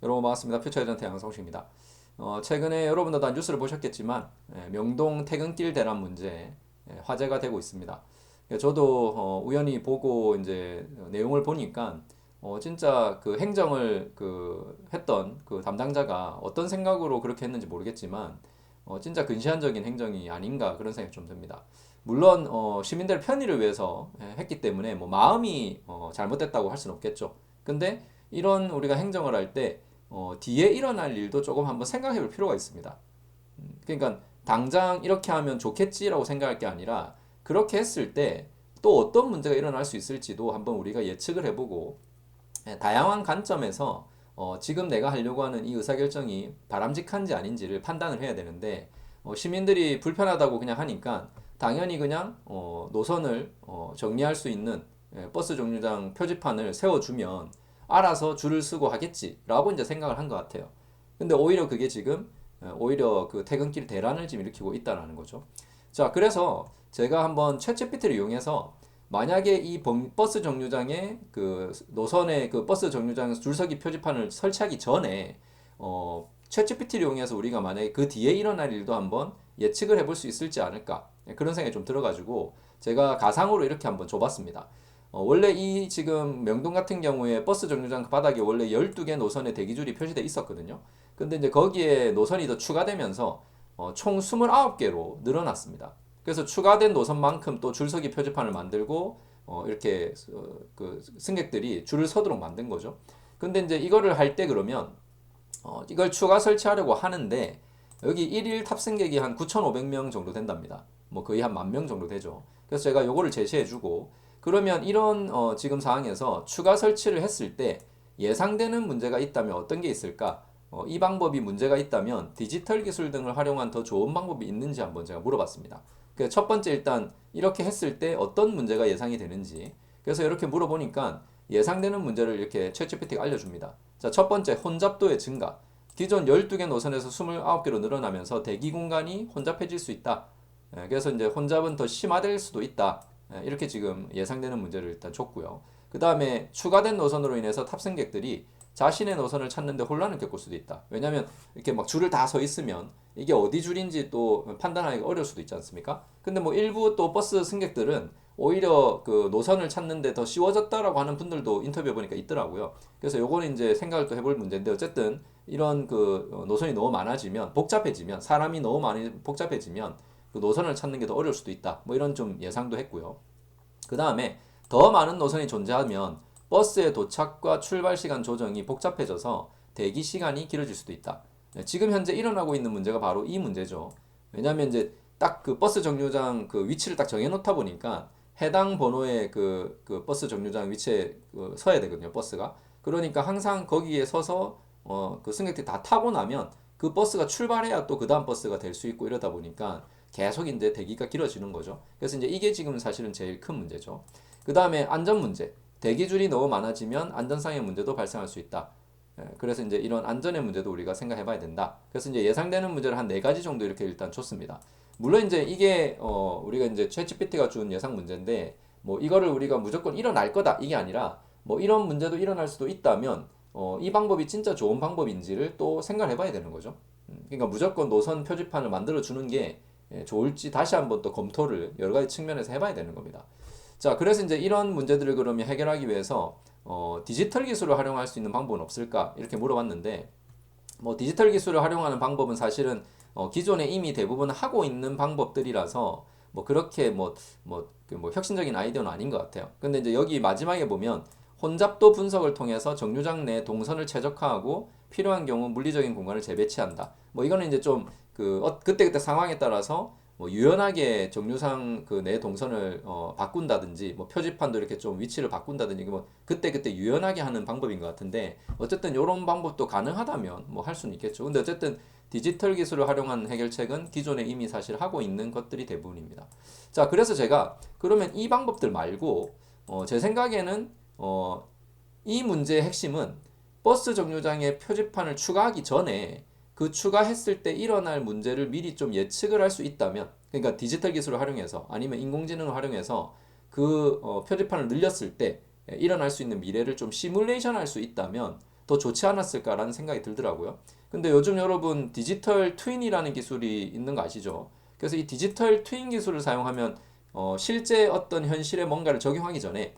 여러분 반갑습니다. 퓨처에전트 양성식입니다. 최근에 여러분도 다 뉴스를 보셨겠지만 명동 퇴근길 대란 문제 화제가 되고 있습니다. 저도 우연히 보고 이제 내용을 보니까 진짜 그 행정을 했던 그 담당자가 어떤 생각으로 그렇게 했는지 모르겠지만 진짜 근시안적인 행정이 아닌가 그런 생각이 좀 듭니다. 물론 시민들 편의를 위해서 했기 때문에 뭐 마음이 잘못됐다고 할 수는 없겠죠. 근데 이런 우리가 행정을 할 때 뒤에 일어날 일도 조금 한번 생각해 볼 필요가 있습니다. 그러니까 당장 이렇게 하면 좋겠지라고 생각할 게 아니라 그렇게 했을 때 또 어떤 문제가 일어날 수 있을지도 한번 우리가 예측을 해보고 다양한 관점에서 지금 내가 하려고 하는 이 의사결정이 바람직한지 아닌지를 판단을 해야 되는데 시민들이 불편하다고 그냥 하니까 당연히 그냥 노선을 정리할 수 있는 버스 정류장 표지판을 세워주면 알아서 줄을 서고 하겠지라고 이제 생각을 한 것 같아요. 근데 오히려 그게 지금 오히려 그 퇴근길 대란을 지금 일으키고 있다는 거죠. 자, 그래서 제가 한번 챗GPT를 이용해서 만약에 이 버스 정류장에 그 노선에 그 버스 정류장 줄서기 표지판을 설치하기 전에 챗GPT를 이용해서 우리가 만약에 그 뒤에 일어날 일도 한번 예측을 해볼 수 있을지 않을까 그런 생각이 좀 들어가지고 제가 가상으로 이렇게 한번 줘봤습니다. 원래 이 지금 명동 같은 경우에 버스 정류장 그 바닥에 원래 12개 노선의 대기줄이 표시돼 있었거든요. 근데 이제 거기에 노선이 더 추가되면서 총 29개로 늘어났습니다. 그래서 추가된 노선만큼 또 줄서기 표지판을 만들고 이렇게 그 승객들이 줄을 서도록 만든 거죠. 근데 이제 이거를 할 때 그러면 이걸 추가 설치하려고 하는데 여기 일일 탑승객이 한 9,500명 정도 된답니다. 뭐 거의 한 10,000명 정도 되죠. 그래서 제가 요거를 제시해주고 그러면 이런 지금 상황에서 추가 설치를 했을 때 예상되는 문제가 있다면 어떤 게 있을까? 이 방법이 문제가 있다면 디지털 기술 등을 활용한 더 좋은 방법이 있는지 한번 제가 물어봤습니다. 첫 번째 일단 이렇게 했을 때 어떤 문제가 예상이 되는지 그래서 이렇게 물어보니까 예상되는 문제를 이렇게 챗GPT가 알려줍니다. 자, 첫 번째 혼잡도의 증가. 기존 12개 노선에서 29개로 늘어나면서 대기 공간이 혼잡해질 수 있다. 그래서 이제 혼잡은 더 심화될 수도 있다. 이렇게 지금 예상되는 문제를 일단 줬고요. 그 다음에 추가된 노선으로 인해서 탑승객들이 자신의 노선을 찾는데 혼란을 겪을 수도 있다. 왜냐하면 이렇게 막 줄을 다 서 있으면 이게 어디 줄인지 또 판단하기가 어려울 수도 있지 않습니까? 근데 뭐 일부 또 버스 승객들은 오히려 그 노선을 찾는데 더 쉬워졌다라고 하는 분들도 인터뷰해 보니까 있더라고요. 그래서 요거는 이제 생각을 또 해볼 문제인데 어쨌든 이런 그 노선이 너무 많아지면 복잡해지면 사람이 너무 많이 복잡해지면 그 노선을 찾는 게 더 어려울 수도 있다. 뭐 이런 좀 예상도 했고요. 그 다음에 더 많은 노선이 존재하면 버스의 도착과 출발 시간 조정이 복잡해져서 대기 시간이 길어질 수도 있다. 지금 현재 일어나고 있는 문제가 바로 이 문제죠. 왜냐하면 이제 딱 그 버스 정류장 그 위치를 딱 정해놓다 보니까 해당 번호의 그 버스 정류장 위치에 서야 되거든요, 버스가. 그러니까 항상 거기에 서서 그 승객들이 다 타고 나면 그 버스가 출발해야 또 그 다음 버스가 될 수 있고 이러다 보니까 계속 이제 대기가 길어지는 거죠. 그래서 이제 이게 지금 사실은 제일 큰 문제죠. 그 다음에 안전 문제. 대기줄이 너무 많아지면 안전상의 문제도 발생할 수 있다. 그래서 이제 이런 안전의 문제도 우리가 생각해 봐야 된다. 그래서 이제 예상되는 문제를 한 네 가지 정도 이렇게 일단 줬습니다. 물론 이제 이게 우리가 이제 챗GPT가 준 예상 문제인데 뭐 이거를 우리가 무조건 일어날 거다 이게 아니라 뭐 이런 문제도 일어날 수도 있다면 이 방법이 진짜 좋은 방법인지를 또 생각해 봐야 되는 거죠. 그러니까 무조건 노선 표지판을 만들어 주는 게 좋을지 다시 한번 또 검토를 여러 가지 측면에서 해봐야 되는 겁니다. 자, 그래서 이제 이런 문제들을 그러면 해결하기 위해서 디지털 기술을 활용할 수 있는 방법은 없을까? 이렇게 물어봤는데 뭐 디지털 기술을 활용하는 방법은 사실은 기존에 이미 대부분 하고 있는 방법들이라서 뭐 그렇게 뭐 혁신적인 아이디어는 아닌 것 같아요. 근데 이제 여기 마지막에 보면 혼잡도 분석을 통해서 정류장 내 동선을 최적화하고 필요한 경우 물리적인 공간을 재배치한다. 뭐 이거는 이제 좀 그때그때 상황에 따라서 뭐 유연하게 정류장 그 내 동선을 바꾼다든지 뭐 표지판도 이렇게 좀 위치를 바꾼다든지 뭐 그때그때 유연하게 하는 방법인 것 같은데 어쨌든 이런 방법도 가능하다면 뭐 할 수는 있겠죠. 근데 어쨌든 디지털 기술을 활용한 해결책은 기존에 이미 사실 하고 있는 것들이 대부분입니다. 자, 그래서 제가 그러면 이 방법들 말고 제 생각에는 이 문제의 핵심은 버스 정류장에 표지판을 추가하기 전에 그 추가했을 때 일어날 문제를 미리 좀 예측을 할 수 있다면 그러니까 디지털 기술을 활용해서 아니면 인공지능을 활용해서 그 표지판을 늘렸을 때 일어날 수 있는 미래를 좀 시뮬레이션 할 수 있다면 더 좋지 않았을까라는 생각이 들더라고요. 근데 요즘 여러분 디지털 트윈이라는 기술이 있는 거 아시죠? 그래서 이 디지털 트윈 기술을 사용하면 실제 어떤 현실에 뭔가를 적용하기 전에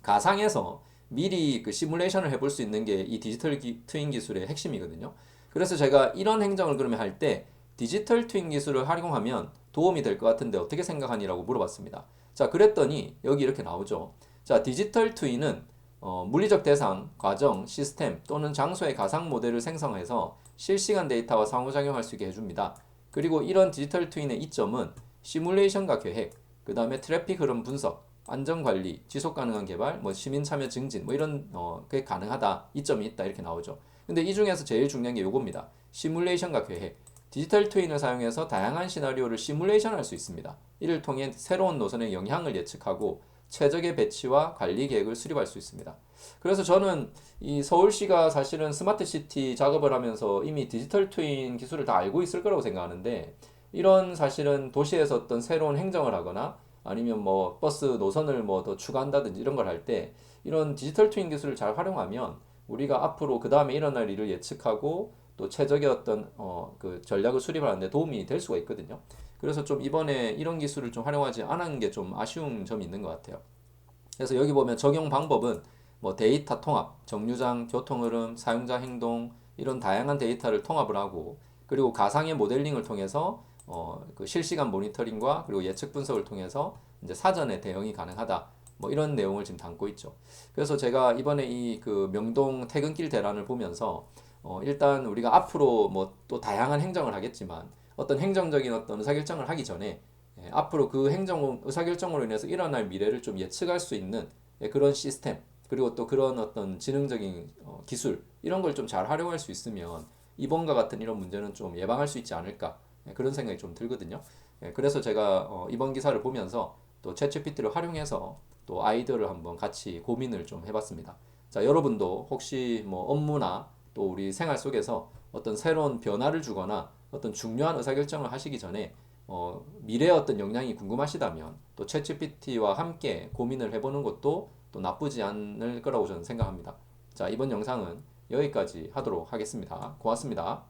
가상에서 미리 그 시뮬레이션을 해볼 수 있는 게 이 디지털 트윈 기술의 핵심이거든요. 그래서 제가 이런 행정을 그러면 할 때 디지털 트윈 기술을 활용하면 도움이 될 것 같은데 어떻게 생각하니라고 물어봤습니다. 자, 그랬더니 여기 이렇게 나오죠. 자, 디지털 트윈은 물리적 대상, 과정, 시스템 또는 장소의 가상 모델을 생성해서 실시간 데이터와 상호작용할 수 있게 해줍니다. 그리고 이런 디지털 트윈의 이점은 시뮬레이션과 계획, 그 다음에 트래픽 흐름 분석, 안전 관리, 지속 가능한 개발, 뭐 시민 참여 증진, 뭐 이런 그게 가능하다, 이점이 있다 이렇게 나오죠. 근데 이 중에서 제일 중요한 게 요겁니다. 시뮬레이션과 계획. 디지털 트윈을 사용해서 다양한 시나리오를 시뮬레이션할 수 있습니다. 이를 통해 새로운 노선의 영향을 예측하고 최적의 배치와 관리 계획을 수립할 수 있습니다. 그래서 저는 이 서울시가 사실은 스마트 시티 작업을 하면서 이미 디지털 트윈 기술을 다 알고 있을 거라고 생각하는데 이런 사실은 도시에서 어떤 새로운 행정을 하거나 아니면 뭐 버스 노선을 뭐 더 추가한다든지 이런 걸 할 때 이런 디지털 트윈 기술을 잘 활용하면 우리가 앞으로 그 다음에 일어날 일을 예측하고 또 최적의 어떤 그 전략을 수립하는 데 도움이 될 수가 있거든요. 그래서 좀 이번에 이런 기술을 좀 활용하지 않은 게 좀 아쉬운 점이 있는 것 같아요. 그래서 여기 보면 적용 방법은 뭐 데이터 통합, 정류장, 교통흐름, 사용자 행동 이런 다양한 데이터를 통합을 하고 그리고 가상의 모델링을 통해서 그 실시간 모니터링과 그리고 예측 분석을 통해서 이제 사전에 대응이 가능하다. 뭐 이런 내용을 지금 담고 있죠. 그래서 제가 이번에 이 그 명동 퇴근길 대란을 보면서 일단 우리가 앞으로 뭐 또 다양한 행정을 하겠지만 어떤 행정적인 어떤 의사결정을 하기 전에 앞으로 그 행정 의사결정으로 인해서 일어날 미래를 좀 예측할 수 있는 그런 시스템 그리고 또 그런 어떤 지능적인 기술 이런 걸 좀 잘 활용할 수 있으면 이번과 같은 이런 문제는 좀 예방할 수 있지 않을까 그런 생각이 좀 들거든요. 그래서 제가 이번 기사를 보면서 또 챗GPT를 활용해서 또 아이디어를 한번 같이 고민을 좀 해봤습니다. 자, 여러분도 혹시 뭐 업무나 또 우리 생활 속에서 어떤 새로운 변화를 주거나 어떤 중요한 의사결정을 하시기 전에 미래의 어떤 영향이 궁금하시다면 또 챗GPT와 함께 고민을 해보는 것도 또 나쁘지 않을 거라고 저는 생각합니다. 자, 이번 영상은 여기까지 하도록 하겠습니다. 고맙습니다.